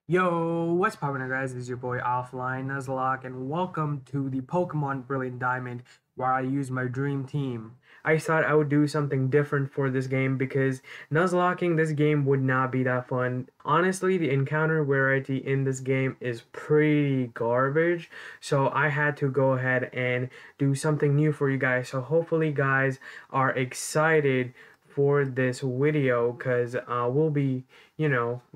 Yo, what's poppin' guys? This is your boy Offline Nuzlocke, and welcome to the Pokemon Brilliant Diamond, where I use my dream team. I thought I would do something different for this game because Nuzlocking this game would not be that fun. Honestly, the encounter variety in this game is pretty garbage, so I had to go ahead and do something new for you guys. So hopefully, guys are excited for this video because we'll be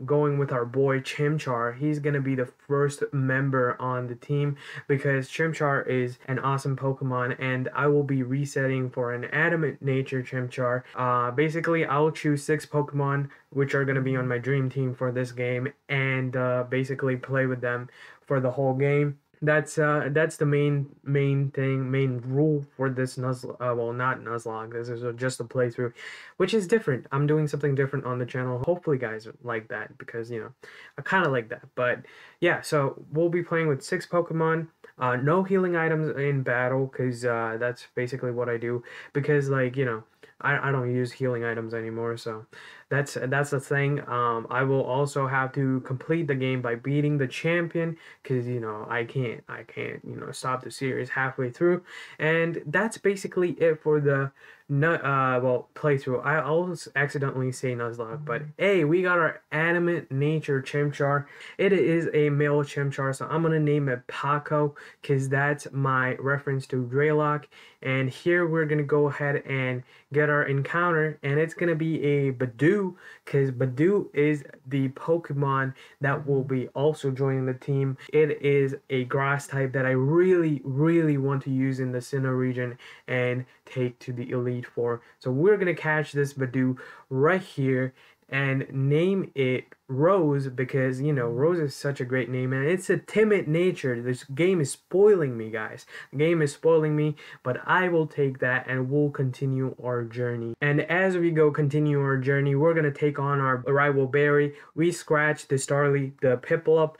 going with our boy Chimchar. He's gonna be the first member on the team because Chimchar is an awesome Pokemon, and I will be resetting for an adamant nature Chimchar. Basically, I'll choose 6 Pokemon which are gonna be on my dream team for this game, and basically play with them for the whole game. That's the main rule for this well, not Nuzlocke. This is just a playthrough, which is different. I'm doing something different on the channel. Hopefully guys like that because I kind of like that. But yeah, so we'll be playing with 6 Pokemon. No healing items in battle because that's basically what I do because I don't use healing items anymore, so that's the thing. I will also have to complete the game by beating the champion because I can't stop the series halfway through, and that's basically it for the playthrough. I always accidentally say Nuzlocke, but hey, we got our animate nature Chimchar. It is a male Chimchar, so I'm gonna name it Paco because that's my reference to Draylock. And here we're gonna go ahead and get our encounter, and it's gonna be a Badoo because Badoo is the Pokemon that will be also joining the team. It is a grass type that I really want to use in the Sinnoh region and take to the Elite Four. So we're gonna catch this Badoo right here and name it Rose because Rose is such a great name, and it's a timid nature. This game is spoiling me, guys. The game is spoiling me, but I will take that and we'll continue our journey. And as we continue our journey, we're gonna take on our rival Barry. We scratch the Starly, the Piplup,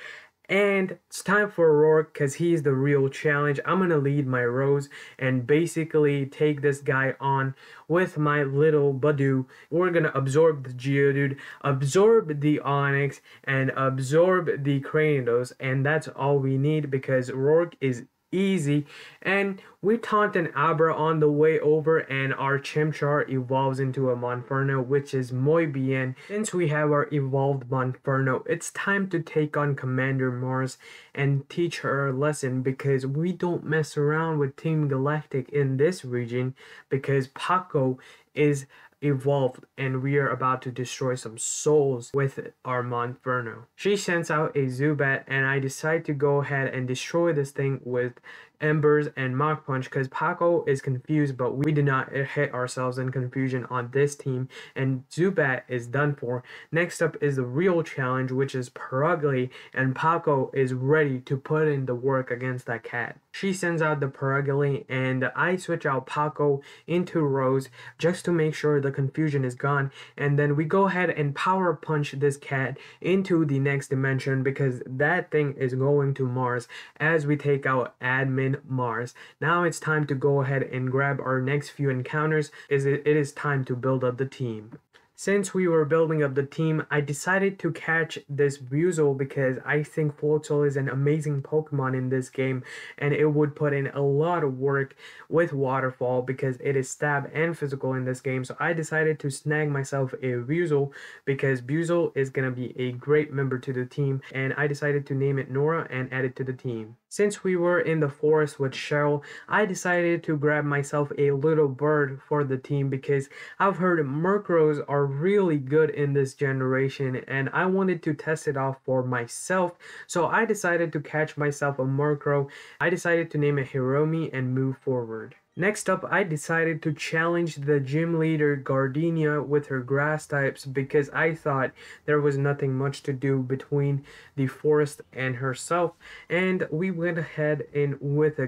and it's time for Rourke because he's the real challenge. I'm going to lead my Rose and basically take this guy on with my little Badoo. We're going to absorb the Geodude, absorb the Onix, and absorb the Cranidos. And that's all we need because Rourke is easy, and we taunt an Abra on the way over, and our Chimchar evolves into a Monferno, which is muy bien. Since we have our evolved Monferno, it's time to take on Commander Mars and teach her a lesson because we don't mess around with Team Galactic in this region because Paco is evolved and we are about to destroy some souls with our Monferno. She sends out a Zubat, and I decide to go ahead and destroy this thing with Embers and Mach Punch because Paco is confused, but we did not hit ourselves in confusion on this team, and Zubat is done for. Next up is the real challenge, which is Perugly, and Paco is ready to put in the work against that cat. She sends out the Perugly, and I switch out Paco into Rose just to make sure the confusion is gone, and then we go ahead and power punch this cat into the next dimension because that thing is going to Mars as we take out Admin Mars. Now it's time to go ahead and grab our next few encounters. It is time to build up the team. Since we were building up the team, I decided to catch this Buizel because I think Floatzel is an amazing Pokemon in this game, and it would put in a lot of work with Waterfall because it is stab and physical in this game. So I decided to snag myself a Buizel because Buizel is going to be a great member to the team, and I decided to name it Nora and add it to the team. Since we were in the forest with Cheryl, I decided to grab myself a little bird for the team because I've heard Murkrows are really good in this generation, and I wanted to test it off for myself. So I decided to catch myself a Murkrow. I decided to name it Hiromi and move forward. Next up, I decided to challenge the gym leader Gardenia with her grass types because I thought there was nothing much to do between the forest and herself, and we went ahead in with a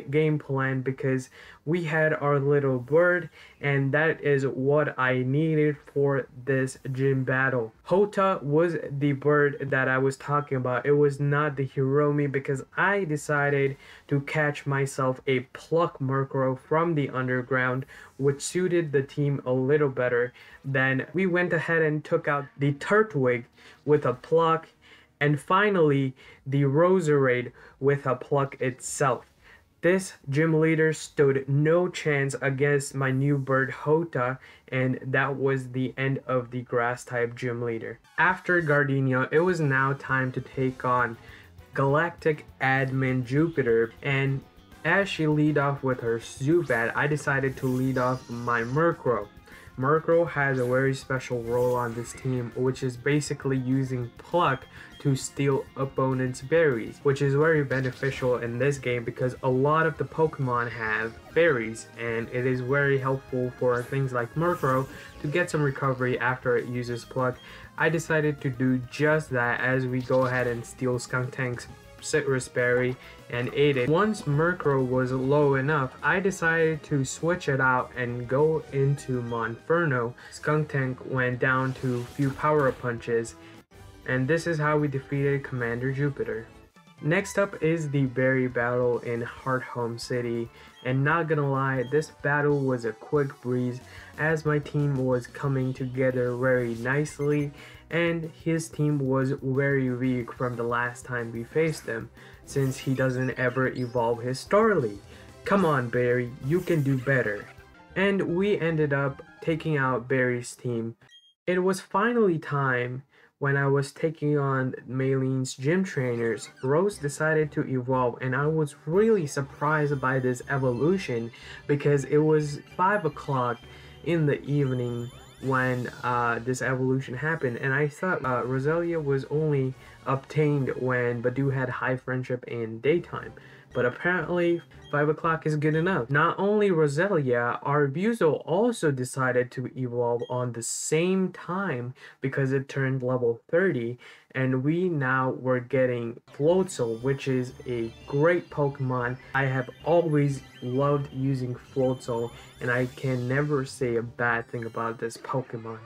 game plan because we had our little bird, and that is what I needed for this gym battle. Hota was the bird that I was talking about. It was not the Hiromi because I decided to catch myself a Pluck Murkrow from the underground, which suited the team a little better. Then we went ahead and took out the Turtwig with a Pluck, And finally, the Roserade with a pluck itself. This gym leader stood no chance against my new bird Hota, and that was the end of the grass type gym leader. After Gardenia, it was now time to take on Galactic Admin Jupiter, and as she lead off with her Zubat, I decided to lead off my Murkrow. Murkrow has a very special role on this team, which is basically using Pluck to steal opponents' berries, which is very beneficial in this game because a lot of the Pokemon have berries, and it is very helpful for things like Murkrow to get some recovery after it uses Pluck. I decided to do just that as we go ahead and steal Skunktank's Citrus Berry and ate it. Once Murkrow was low enough, I decided to switch it out and go into Monferno. Skuntank went down to a few power punches, and this is how we defeated Commander Jupiter. Next up is the berry battle in Hearthome City, and not gonna lie, this battle was a quick breeze as my team was coming together very nicely and his team was very weak from the last time we faced him since he doesn't ever evolve his Starly. Come on Barry, you can do better. And we ended up taking out Barry's team. It was finally time. When I was taking on Maylene's gym trainers, Rose decided to evolve, and I was really surprised by this evolution because it was 5 o'clock in the evening when this evolution happened, and I thought Roselia was only obtained when Badu had high friendship in daytime. But apparently 5 o'clock is good enough. Not only Roselia, Arbuzo also decided to evolve on the same time because it turned level 30, and we now were getting Floatzel, which is a great Pokemon. I have always loved using Floatzel, and I can never say a bad thing about this Pokemon.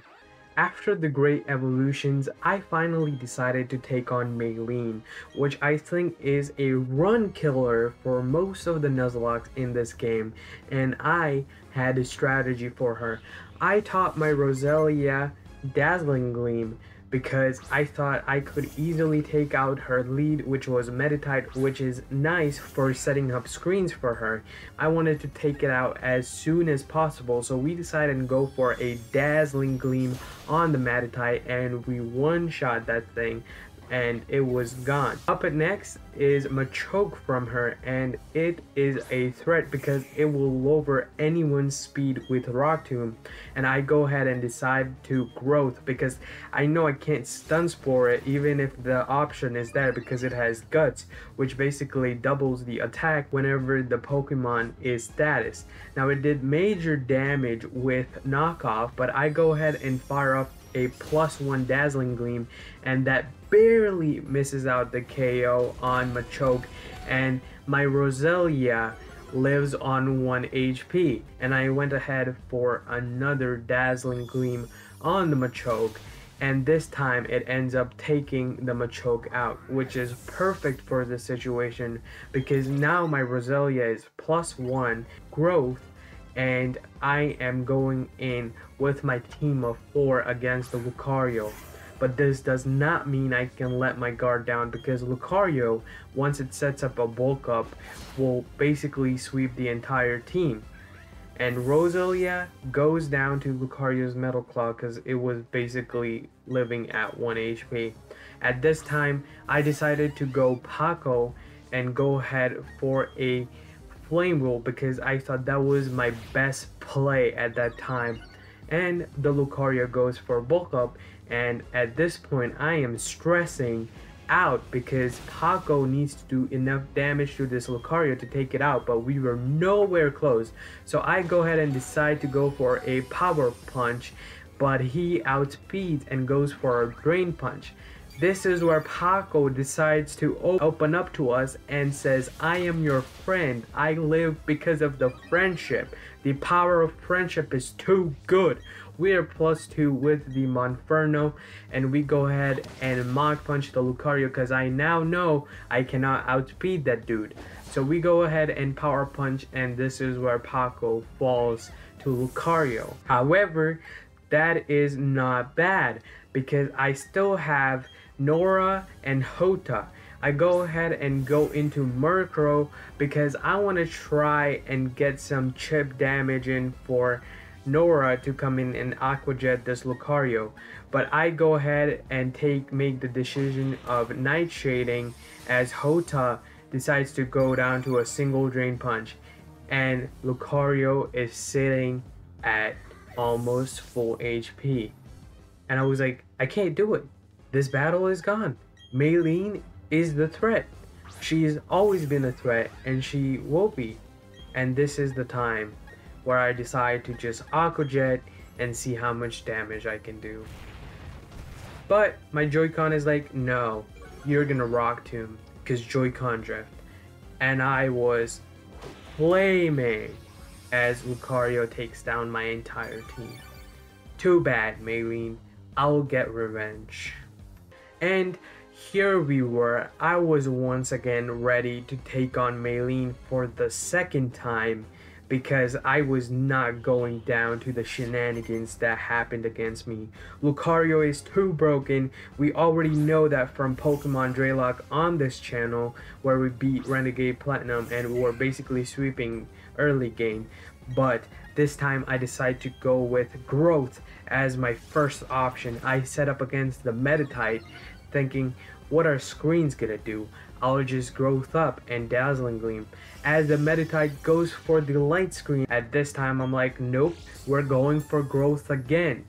After the great evolutions, I finally decided to take on Maylene, which I think is a run killer for most of the Nuzlocke in this game, and I had a strategy for her. I taught my Roselia Dazzling Gleam because I thought I could easily take out her lead, which was Meditite, which is nice for setting up screens for her. I wanted to take it out as soon as possible, so we decided to go for a Dazzling Gleam on the Meditite, and we one-shot that thing, and it was gone. Up next is Machoke from her, and it is a threat because it will lower anyone's speed with Rock Tomb, and I go ahead and decide to Growth because I know I can't Stun Spore it even if the option is there because it has Guts, which basically doubles the attack whenever the Pokemon is status. Now it did major damage with Knockoff, but I go ahead and fire up a +1 Dazzling Gleam, and that barely misses out the KO on Machoke, and my Roselia lives on 1 HP, and I went ahead for another Dazzling Gleam on the Machoke, and this time it ends up taking the Machoke out, which is perfect for this situation because now my Roselia is +1 Growth, and I am going in with my team of 4 against the Lucario. But this does not mean I can let my guard down because Lucario, once it sets up a bulk up, will basically sweep the entire team. And Roselia goes down to Lucario's Metal Claw because it was basically living at 1 HP. At this time, I decided to go Paco and go ahead for a Flame Roll because I thought that was my best play at that time. And the Lucario goes for bulk up, and at this point I am stressing out because Paco needs to do enough damage to this Lucario to take it out, but we were nowhere close. So I go ahead and decide to go for a Power Punch, but he outspeeds and goes for a Drain Punch. This is where Paco decides to open up to us and says, I am your friend. I live because of the friendship. The power of friendship is too good. We are +2 with the Monferno, and we go ahead and Mach Punch the Lucario because I now know I cannot outspeed that dude. So we go ahead and Power Punch, and this is where Paco falls to Lucario. However, that is not bad because I still have Nora and Hota. I go ahead and go into Murkrow because I want to try and get some chip damage in for Nora to come in and Aqua Jet this Lucario. But I go ahead and make the decision of Nightshading as Hota decides to go down to a single Drain Punch. And Lucario is sitting at almost full HP. And I was like, I can't do it. This battle is gone. Maylene is the threat. She's always been a threat and she will be. And this is the time where I decide to just Aqua Jet and see how much damage I can do. But my Joy-Con is like, no, you're gonna Rock Tomb because Joy-Con drift. And I was flaming as Lucario takes down my entire team. Too bad, Maylene. I'll get revenge. And here we were. I was once again ready to take on Maylene for the second time because I was not going down to the shenanigans that happened against me. Lucario is too broken. We already know that from Pokemon Nuzlocke on this channel where we beat Renegade Platinum and we're basically sweeping early game. But this time I decided to go with Growth as my first option. I set up against the Meditite thinking, what are screens gonna do? I'll just Growth up and Dazzling Gleam. As the Meditite goes for the Light Screen, at this time I'm like, nope, we're going for Growth again.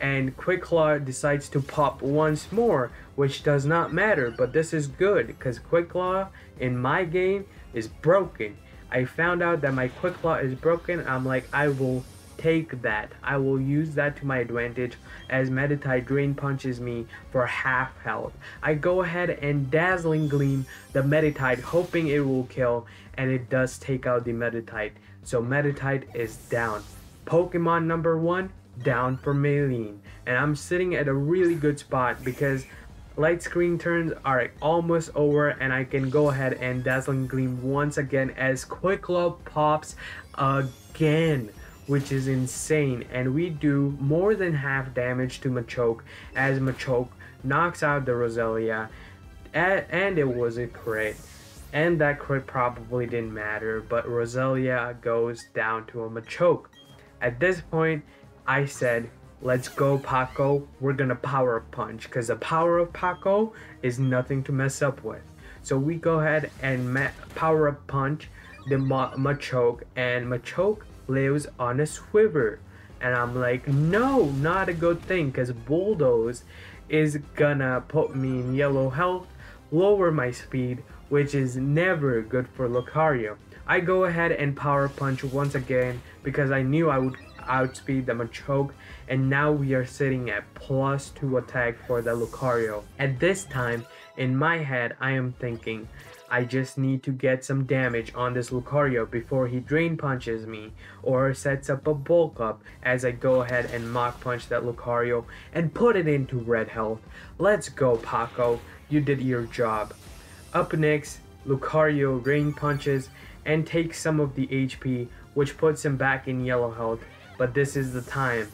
And Quick Claw decides to pop once more, which does not matter, but this is good because Quick Claw in my game is broken. I found out that my Quick Claw is broken. I'm like, I will take that. I will use that to my advantage as Meditite Drain Punches me for half health. I go ahead and Dazzling Gleam the Meditite hoping it will kill, and it does take out the Meditite. So Meditite is down. Pokemon number 1 down for Maylene. And I'm sitting at a really good spot because Light Screen turns are almost over and I can go ahead and Dazzling Gleam once again as Quick Claw pops again, which is insane, and we do more than half damage to Machoke as Machoke knocks out the Roselia, and it was a crit, and that crit probably didn't matter, but Roselia goes down to a Machoke. At this point I said, let's go Paco, we're gonna Power Punch because the power of Paco is nothing to mess up with. So we go ahead and Power Up Punch the Machoke, and Machoke lives on a Swiver. And I'm like, no, not a good thing because Bulldoze is gonna put me in yellow health, lower my speed, which is never good for Lucario. I go ahead and Power Punch once again because I knew I would outspeed the Machoke, and now we are sitting at +2 attack for the Lucario. At this time, in my head, I am thinking, I just need to get some damage on this Lucario before he Drain Punches me or sets up a Bulk Up as I go ahead and Mach Punch that Lucario and put it into red health. Let's go Paco, you did your job. Up next, Lucario Drain Punches and takes some of the HP, which puts him back in yellow health. But this is the time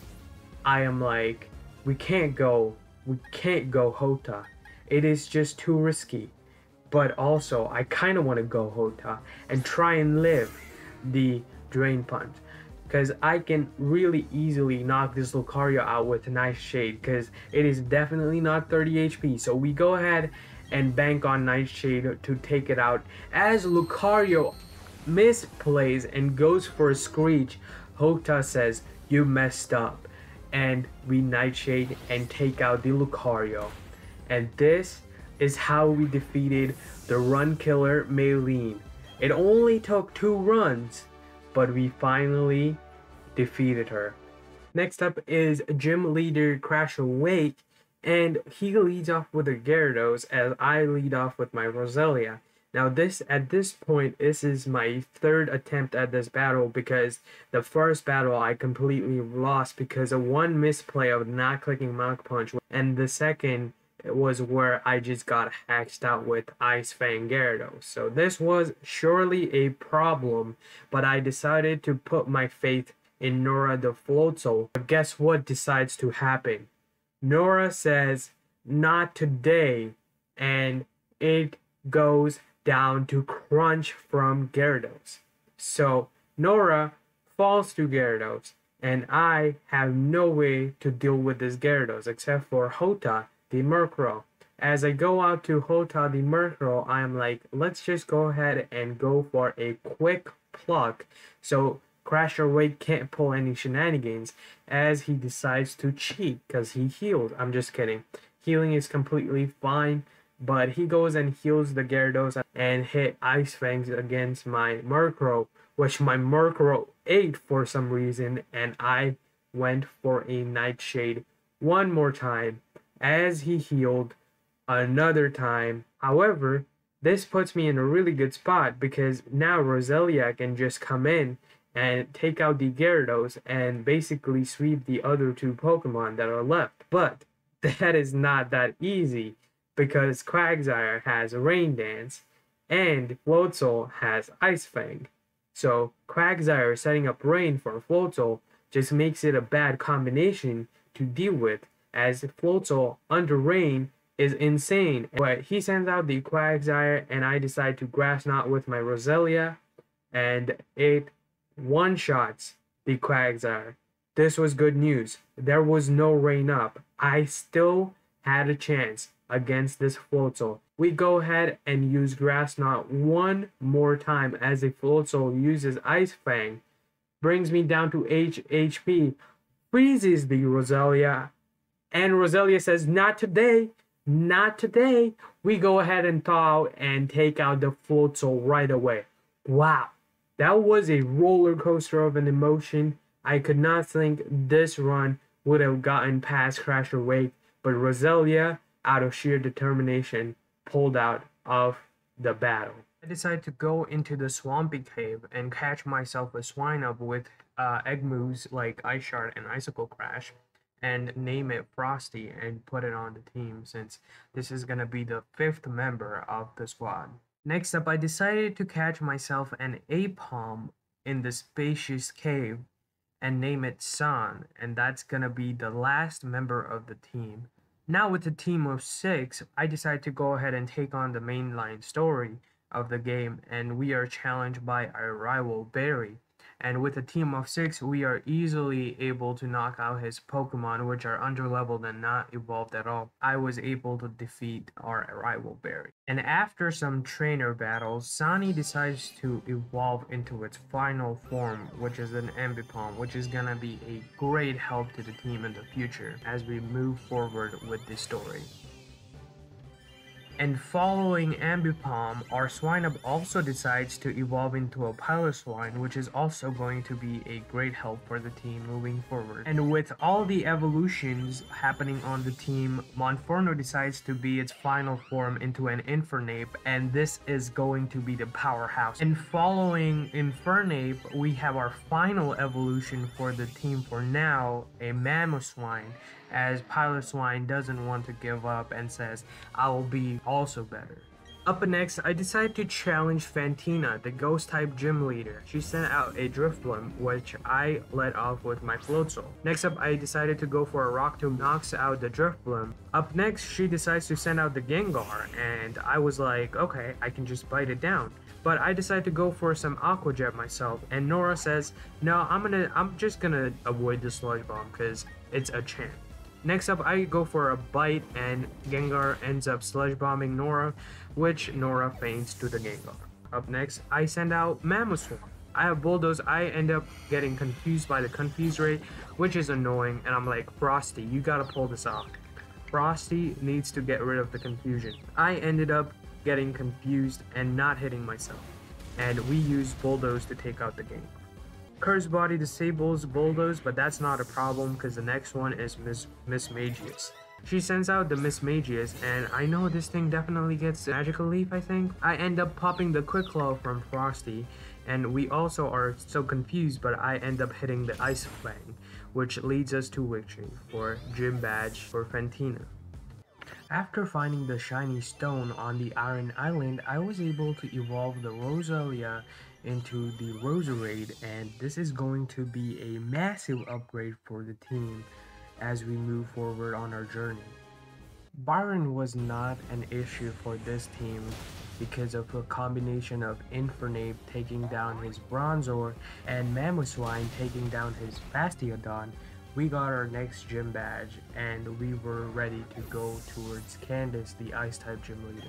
I am like, we can't go Hota. It is just too risky. But also, I kind of want to go Hota and try and live the Drain Punch, because I can really easily knock this Lucario out with Nightshade, because it is definitely not 30 HP. So we go ahead and bank on Nightshade to take it out. As Lucario misplays and goes for a Screech, Hota says, you messed up, and we Nightshade and take out the Lucario. And this is how we defeated the run killer Maylene. It only took 2 runs, but we finally defeated her. Next up is Gym Leader Crash Awake, and he leads off with a Gyarados as I lead off with my Roselia. Now at this point, this is my 3rd attempt at this battle because the first battle I completely lost because of one misplay of not clicking Mach Punch, and the second was where I just got hacked out with Ice Fang Gyarados. So this was surely a problem, but I decided to put my faith in Nora the Floatzel. But guess what decides to happen? Nora says, not today, and it goes down to Crunch from Gyarados. So Nora falls to Gyarados, and I have no way to deal with this Gyarados except for Hota, the Murkrow. As I go out to Hota the Murkrow, I'm like, let's just go ahead and go for a quick pluck so Crasher Wake can't pull any shenanigans as he decides to cheat because he healed. I'm just kidding. Healing is completely fine, but he goes and heals the Gyarados and hit Ice Fangs against my Murkrow, which my Murkrow ate for some reason, and I went for a Nightshade one more time as he healed another time. However, this puts me in a really good spot because now Roselia can just come in and take out the Gyarados and basically sweep the other two Pokemon that are left. But that is not that easy because Quagsire has Rain Dance and Floatzel has Ice Fang. So Quagsire setting up Rain for Floatzel just makes it a bad combination to deal with, as Floatzel under Rain is insane. But he sends out the Quagsire and I decide to Grass Knot with my Roselia, and it one-shots the Quagsire. This was good news. There was no Rain up. I still had a chance against this Floatzel. We go ahead and use Grass Knot one more time as a Floatzel uses Ice Fang. Brings me down to HP. Freezes the Roselia. And Roselia says, not today. Not today. We go ahead and thaw out and take out the Floatzel right away. Wow. That was a roller coaster of an emotion. I could not think this run would have gotten past Crasher Wake, but Roselia, out of sheer determination, pulled out of the battle. I decided to go into the Swampy Cave and catch myself a Swinub with egg moves like Ice Shard and Icicle Crash, and name it Frosty and put it on the team since this is going to be the 5th member of the squad. Next up, I decided to catch myself an Apom in the spacious cave and name it Sun, and that's gonna be the last member of the team. Now with a team of 6, I decided to go ahead and take on the mainline story of the game, and we are challenged by our rival Barry. And with a team of 6, we are easily able to knock out his Pokemon, which are underleveled and not evolved at all. I was able to defeat our rival Barry. And after some trainer battles, Sani decides to evolve into its final form, which is an Ambipom, which is gonna be a great help to the team in the future as we move forward with this story. And following Ambipom, our Swinub also decides to evolve into a Piloswine, which is also going to be a great help for the team moving forward. And with all the evolutions happening on the team, Monferno decides to be its final form into an Infernape, and this is going to be the powerhouse. And following Infernape, we have our final evolution for the team for now, a Mamoswine, as Piloswine doesn't want to give up and says, I will be also better. Up next, I decided to challenge Fantina, the Ghost-type gym leader. She sent out a Drifblim, which I led off with my Floatzel. Next up, I decided to go for a Rock Tomb, knocks out the Drifblim. Up next, she decides to send out the Gengar, and I was like, okay, I can just bite it down. But I decided to go for some Aqua Jet myself, and Nora says, no, I'm just gonna avoid the Sludge Bomb because it's a champ. Next up, I go for a bite, and Gengar ends up sludge bombing Nora, which Nora faints to the Gengar. Up next, I send out Mamoswine. I have Bulldoze. I end up getting confused by the Confuse Ray, which is annoying, and I'm like, Frosty, you gotta pull this off. Frosty needs to get rid of the confusion. I ended up getting confused and not hitting myself, and we used Bulldoze to take out the Gengar. Curse Body disables Bulldoze, but that's not a problem because the next one is Miss Magius. She sends out the Miss Magius, and I know this thing definitely gets Magical Leaf, I think. I end up popping the Quick Claw from Frosty, and we also are so confused, but I end up hitting the Ice Fang, which leads us to victory for Gym Badge for Fantina. After finding the shiny stone on the Iron Island, I was able to evolve the Roselia into the Roserade, and this is going to be a massive upgrade for the team as we move forward on our journey. Byron was not an issue for this team because of a combination of Infernape taking down his Bronzor and Mamoswine taking down his Bastiodon. We got our next gym badge and we were ready to go towards Candace, the Ice-type gym leader.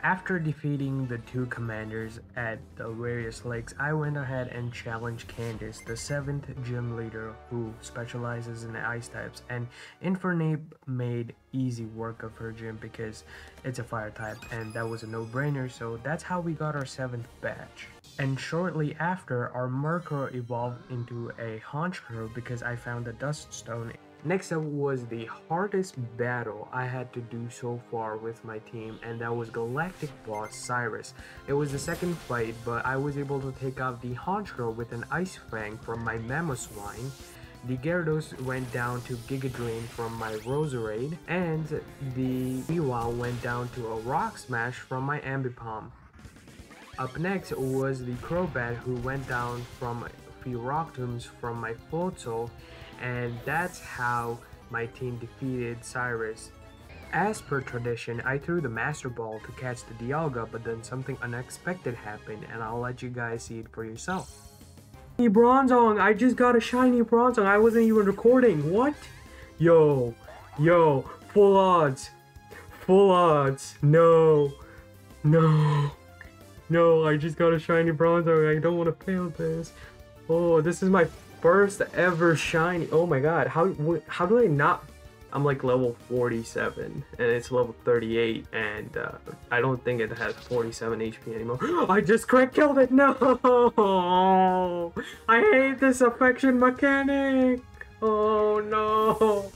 After defeating the two commanders at the various lakes, I went ahead and challenged Candace, the 7th gym leader who specializes in ice types, and Infernape made easy work of her gym because it's a fire type and that was a no-brainer, so that's how we got our 7th badge. And shortly after, our Murkrow evolved into a Honchkrow because I found a Dust Stone. Next up was the hardest battle I had to do so far with my team, and that was Galactic Boss Cyrus. It was the second fight, but I was able to take out the Honchkrow with an Ice Fang from my Mamoswine. The Gyarados went down to Giga Drain from my Roserade, and the Weavile went down to a Rock Smash from my Ambipom. Up next was the Crobat, who went down from a few Rock Tombs from my Floatzel, and that's how my team defeated Cyrus. As per tradition, I threw the Master Ball to catch the Dialga, but then something unexpected happened, and I'll let you guys see it for yourself. Bronzong! I just got a shiny Bronzong. I wasn't even recording. What? Yo, full odds. Full odds. No, I just got a shiny Bronzong. I don't want to fail this. Oh, this is my first ever shiny. Oh my god, how do I not? I'm like level 47 and it's level 38 and I don't think it has 47 HP anymore. I just crit killed it. No, I hate this affection mechanic. Oh no.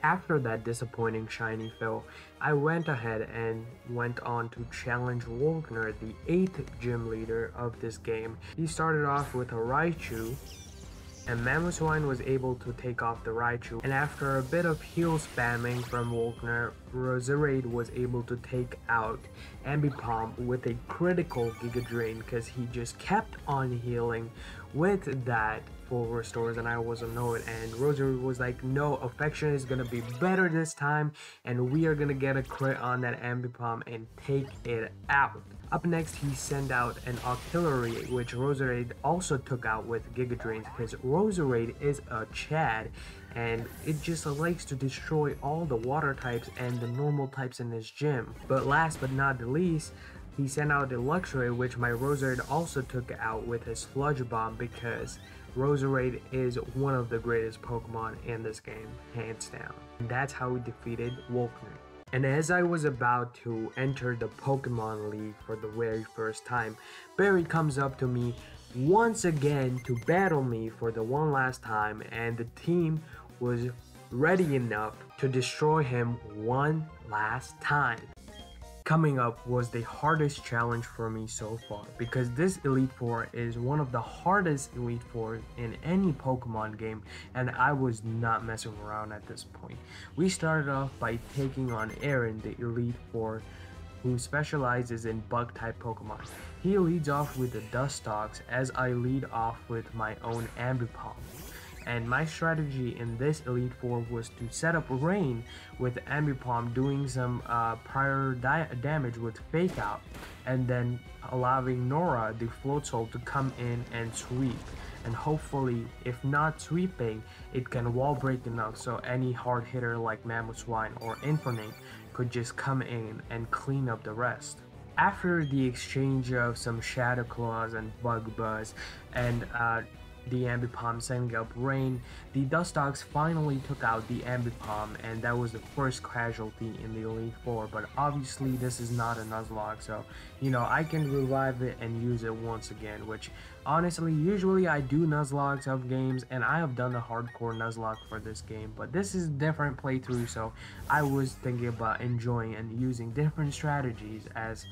After that disappointing shiny fill, I went ahead and went on to challenge Wolkner, the 8th gym leader of this game. He started off with a Raichu, and Mamoswine was able to take off the Raichu, and after a bit of heal spamming from Wolkner, Roserade was able to take out Ambipom with a critical Giga Drain because he just kept on healing with that full restores, and I was annoyed, and Roserade was like, no, affection is gonna be better this time and we are gonna get a crit on that Ambipom and take it out. Up next, he sent out an Octillery, which Roserade also took out with Giga Drains because Roserade is a Chad and it just likes to destroy all the water types and the normal types in his gym. But last but not the least, he sent out the Luxray, which my Roserade also took out with his Sludge Bomb because Roserade is one of the greatest Pokemon in this game, hands down. And that's how we defeated Wolkner. And as I was about to enter the Pokemon League for the very first time, Barry comes up to me once again to battle me for the one last time, and the team was ready enough to destroy him one last time. Coming up was the hardest challenge for me so far because this Elite Four is one of the hardest Elite Fours in any Pokemon game, and I was not messing around at this point. We started off by taking on Aaron, the Elite Four, who specializes in bug type Pokemon. He leads off with the Dustox as I lead off with my own Ambipom. And my strategy in this Elite Four was to set up Rain with Ambipom doing some prior damage with Fake Out, and then allowing Nora, the Floatzel, to come in and sweep. And hopefully, if not sweeping, it can wall break enough so any hard hitter like Mamoswine or Infernape could just come in and clean up the rest. After the exchange of some Shadow Claws and Bug Buzz and the Ambipom sending up Rain, the Dustox finally took out the Ambipom, and that was the first casualty in the Elite Four. But obviously this is not a Nuzlocke, so you know, I can revive it and use it once again, which honestly usually I do Nuzlockes of games, and I have done a hardcore Nuzlocke for this game, but this is a different playthrough, so I was thinking about enjoying and using different strategies as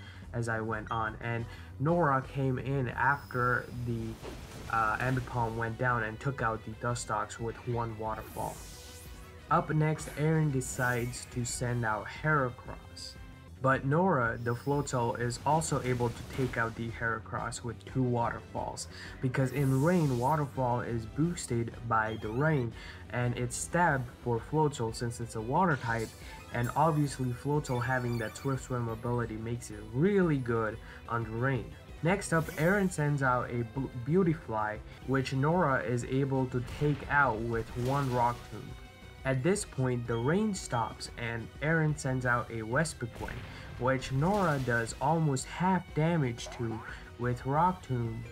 I went on. And Nora came in after the Ambipom went down and took out the Dustox with one Waterfall. Up next, Aaron decides to send out Heracross. But Nora, the Floatzel, is also able to take out the Heracross with 2 waterfalls, because in rain, waterfall is boosted by the rain, and it's stabbed for Floatzel since it's a water type, and obviously Floatzel having that swift swim ability makes it really good under rain. Next up, Aaron sends out a Beautifly, which Nora is able to take out with 1 Rock Tomb. At this point, the rain stops and Aaron sends out a Vespiquen, which Nora does almost half damage to with Rock Tomb,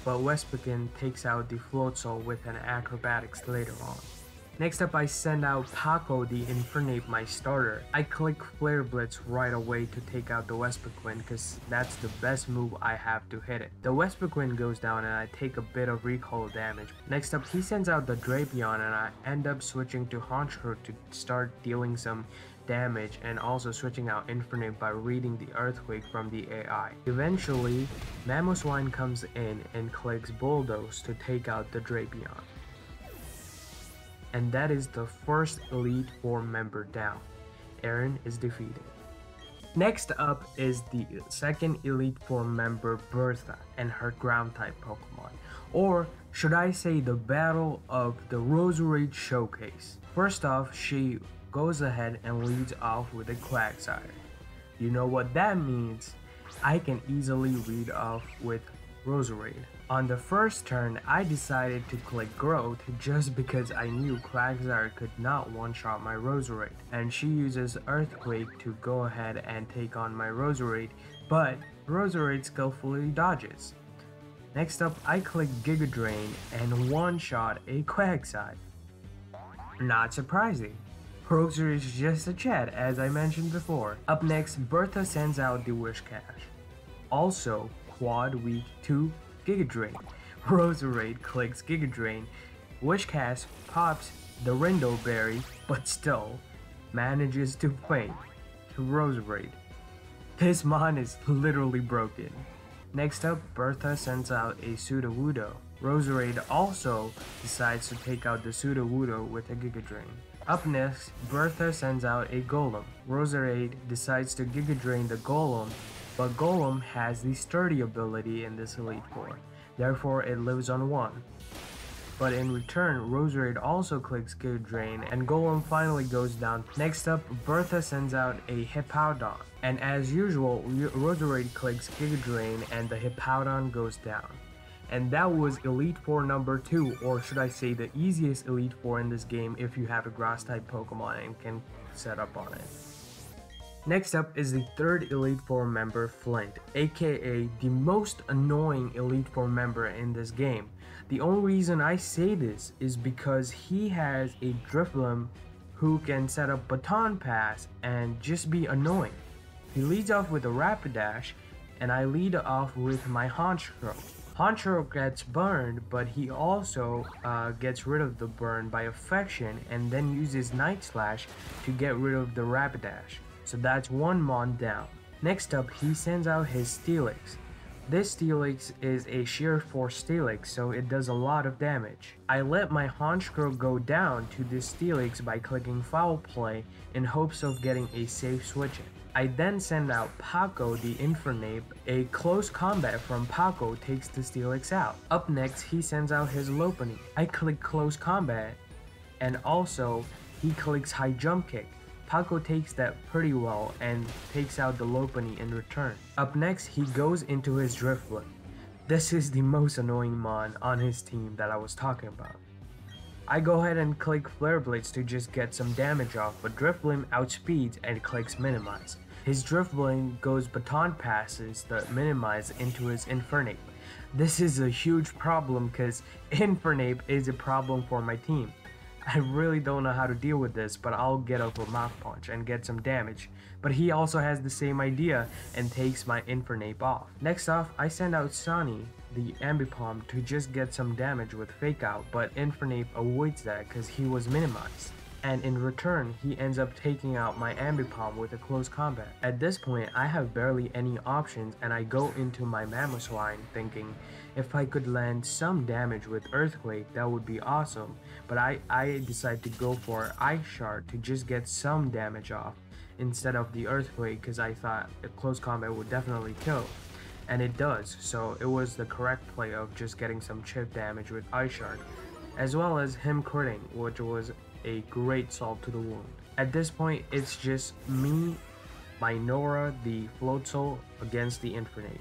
but Vespiquen takes out the Floatzel with an Acrobatics later on. Next up, I send out Paco the Infernape, my starter. I click Flare Blitz right away to take out the Vespiquen because that's the best move I have to hit it. The Vespiquen goes down and I take a bit of recoil damage. Next up, he sends out the Drapion and I end up switching to Honchkrow to start dealing some damage and also switching out Infernape by reading the Earthquake from the AI. Eventually, Mamoswine comes in and clicks Bulldoze to take out the Drapion. And that is the first Elite Four member down. Aaron is defeated. Next up is the second Elite Four member, Bertha, and her ground type Pokemon. Or should I say the battle of the Roserade Showcase. First off, she goes ahead and leads off with a Quagsire. You know what that means? I can easily lead off with Roserade. On the first turn, I decided to click Growth just because I knew Quagsire could not one-shot my Roserade, and she uses Earthquake to go ahead and take on my Roserade, but Roserade skillfully dodges. Next up, I click Giga Drain and one-shot a Quagsire. Not surprising. Roserade is just a chat, as I mentioned before. Up next, Bertha sends out the Whiscash. Also, Quad Weak 2 Giga Drain. Roserade clicks Giga Drain. Whiscash pops the Rindo Berry, but still manages to faint to Roserade. This mon is literally broken. Next up, Bertha sends out a Sudowoodo. Roserade also decides to take out the Sudowoodo with a Giga Drain. Up next, Bertha sends out a Golem. Roserade decides to Giga Drain the Golem, but Golem has the Sturdy ability in this Elite Four, therefore it lives on 1. But in return, Roserade also clicks Giga Drain and Golem finally goes down. Next up, Bertha sends out a Hippowdon, and as usual, Roserade clicks Giga Drain and the Hippowdon goes down. And that was Elite Four number 2, or should I say the easiest Elite Four in this game if you have a grass type Pokemon and can set up on it. Next up is the third Elite Four member, Flint, aka the most annoying Elite Four member in this game. The only reason I say this is because he has a Drifblim who can set up Baton Pass and just be annoying. He leads off with a Rapidash, and I lead off with my Honchkrow. Honchkrow gets burned, but he also gets rid of the burn by Affection and then uses Night Slash to get rid of the Rapidash. So that's 1 mon down. Next up, he sends out his Steelix. This Steelix is a sheer force Steelix, so it does a lot of damage. I let my Honchkrow go down to this Steelix by clicking Foul Play in hopes of getting a safe switch in. I then send out Paco the Infernape. A close combat from Paco takes the Steelix out. Up next, he sends out his Lopunny. I click Close Combat, and also he clicks High Jump Kick. Paco takes that pretty well and takes out the Lopunny in return. Up next, he goes into his Drifblim. This is the most annoying mon on his team that I was talking about. I go ahead and click Flare Blitz to just get some damage off, but Drifblim outspeeds and clicks Minimize. His Drifblim goes Baton Passes the Minimize into his Infernape. This is a huge problem because Infernape is a problem for my team. I really don't know how to deal with this, but I'll get up a Mouth Punch and get some damage. But he also has the same idea and takes my Infernape off. Next off, I send out Sunny, the Ambipom, to just get some damage with Fake Out, but Infernape avoids that because he was minimized. And in return, he ends up taking out my Ambipom with a close combat. At this point, I have barely any options and I go into my Mamoswine thinking, if I could land some damage with Earthquake, that would be awesome. But I decide to go for Ice Shard to just get some damage off. instead of the Earthquake because I thought a close combat would definitely kill. And it does, so it was the correct play of just getting some chip damage with Ice Shard, as well as him critting, which was a great solve to the wound. At this point, it's just me, my Nora, the Floatzel against the Infernape.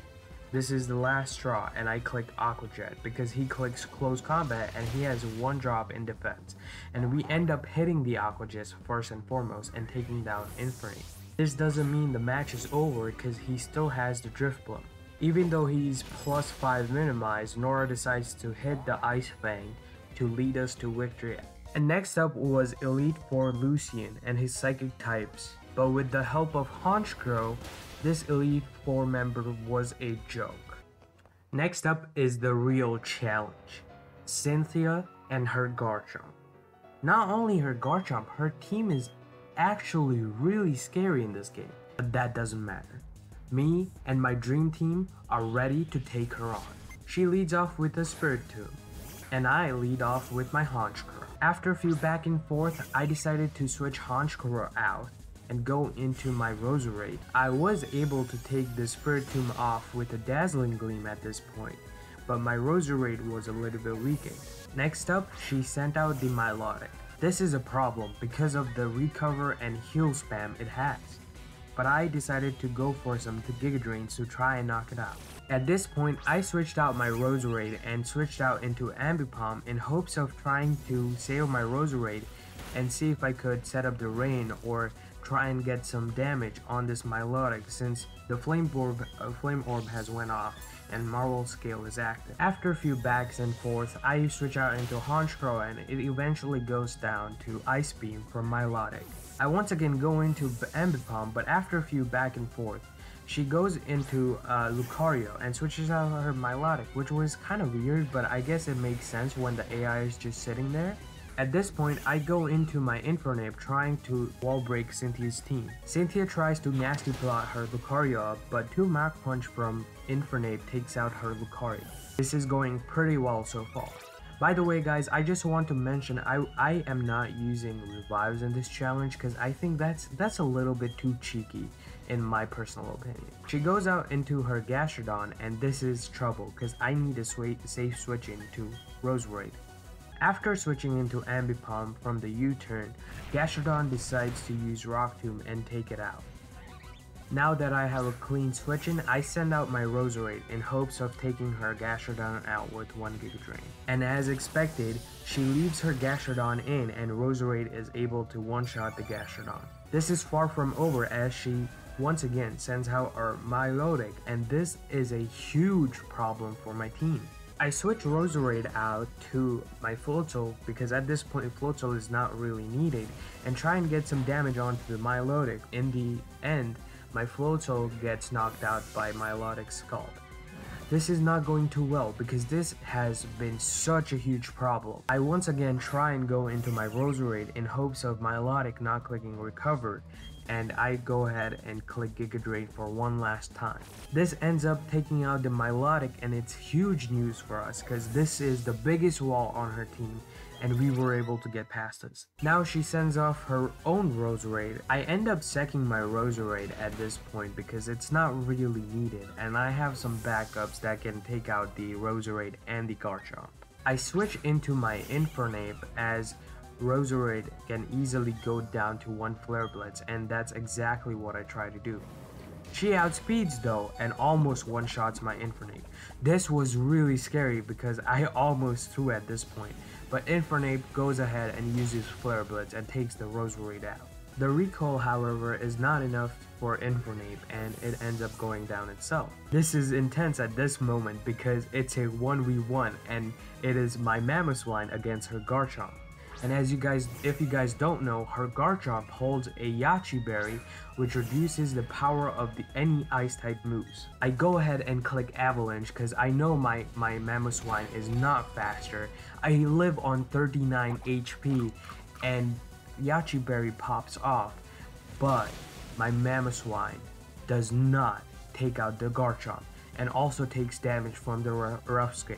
This is the last straw, and I click Aqua Jet because he clicks close combat and he has one drop in defense, and we end up hitting the Aqua Jet first and foremost and taking down Infernape. This doesn't mean the match is over because he still has the Drift Blow. Even though he's +5 minimized, Nora decides to hit the Ice Fang to lead us to victory. And next up was Elite Four Lucian and his psychic types, but with the help of Honchkrow, this Elite Four member was a joke. Next up is the real challenge, Cynthia and her Garchomp. Not only her Garchomp, her team is actually really scary in this game, but that doesn't matter. Me and my dream team are ready to take her on. She leads off with a Spiritomb, and I lead off with my Honchkrow. After a few back and forth, I decided to switch Honchkrow out and go into my Roserade. I was able to take the Spiritomb off with a Dazzling Gleam at this point, but my Roserade was a little bit weakened. Next up, she sent out the Milotic. This is a problem because of the recover and heal spam it has, but I decided to go for some Giga Drains to try and knock it out. At this point, I switched out my Roserade and switched out into Ambipom in hopes of trying to save my Roserade and see if I could set up the rain or try and get some damage on this Milotic since the Flame Orb has went off and Marvel Scale is active. After a few backs and forth, I switch out into Honchkrow and it eventually goes down to Ice Beam from Milotic. I once again go into Ambipom, but after a few back and forth, she goes into Lucario and switches out her Milotic, which was kind of weird, but I guess it makes sense when the AI is just sitting there. At this point, I go into my Infernape trying to wall break Cynthia's team. Cynthia tries to nasty plot her Lucario up, but 2 Mach Punch from Infernape takes out her Lucario. This is going pretty well so far. By the way guys, I just want to mention I am not using revives in this challenge because I think that's a little bit too cheeky in my personal opinion. She goes out into her Gastrodon and this is trouble because I need a safe switch into Roserade. After switching into Ambipom from the U-turn, Gastrodon decides to use Rock Tomb and take it out. Now that I have a clean switch in, I send out my Roserade in hopes of taking her Gastrodon out with 1 Giga Drain. And as expected, she leaves her Gastrodon in and Roserade is able to one-shot the Gastrodon. This is far from over as she once again sends out her Milotic, and this is a huge problem for my team. I switch Roserade out to my Floatzel because at this point Floatzel is not really needed and try and get some damage onto the Milotic. In the end, my Floatzel gets knocked out by Milotic's Scald. This is not going too well because this has been such a huge problem. I once again try and go into my Roserade in hopes of Milotic not clicking Recover, and I go ahead and click Giga Drain for one last time. This ends up taking out the Milotic and it's huge news for us because this is the biggest wall on her team and we were able to get past us. Now she sends off her own Roserade. I end up secking my Roserade at this point because it's not really needed and I have some backups that can take out the Roserade and the Garchomp. I switch into my Infernape as Roserade can easily go down to 1 Flare Blitz, and that's exactly what I try to do. She outspeeds though and almost one-shots my Infernape. This was really scary because I almost threw at this point, but Infernape goes ahead and uses Flare Blitz and takes the Roserade out. The recoil, however, is not enough for Infernape and it ends up going down itself. This is intense at this moment because it's a 1v1 and it is my Mamoswine against her Garchomp. And as if you guys don't know, her Garchomp holds a Yachi Berry, which reduces the power of any Ice-type moves. I go ahead and click Avalanche because I know my Mamoswine is not faster. I live on 39 HP, and Yachi Berry pops off, but my Mamoswine does not take out the Garchomp, and also takes damage from the Rough Skin.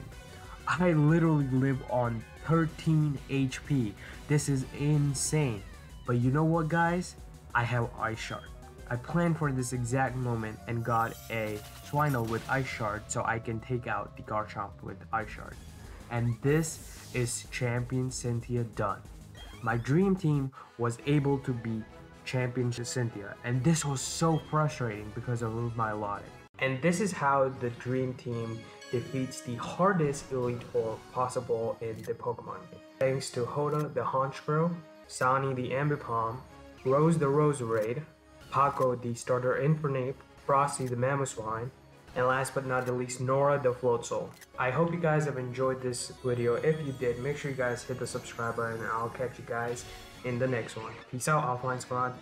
I literally live on 13 HP. This is insane. But you know what guys? I have Ice Shard. I planned for this exact moment and got a Swinel with Ice Shard so I can take out the Garchomp with Ice Shard. And this is Champion Cynthia done. My dream team was able to beat Champion Cynthia, and this was so frustrating because of my lotting. And this is how the dream team defeats the hardest Elite Four possible in the Pokemon game. Thanks to Hoda the Honchkrow, Sani the Ambipom, Rose the Roserade, Paco the Starter Infernape, Frosty the Mamoswine, and last but not the least, Nora the Floatzel. I hope you guys have enjoyed this video. If you did, make sure you guys hit the subscribe button and I'll catch you guys in the next one. Peace out, Offline Squad.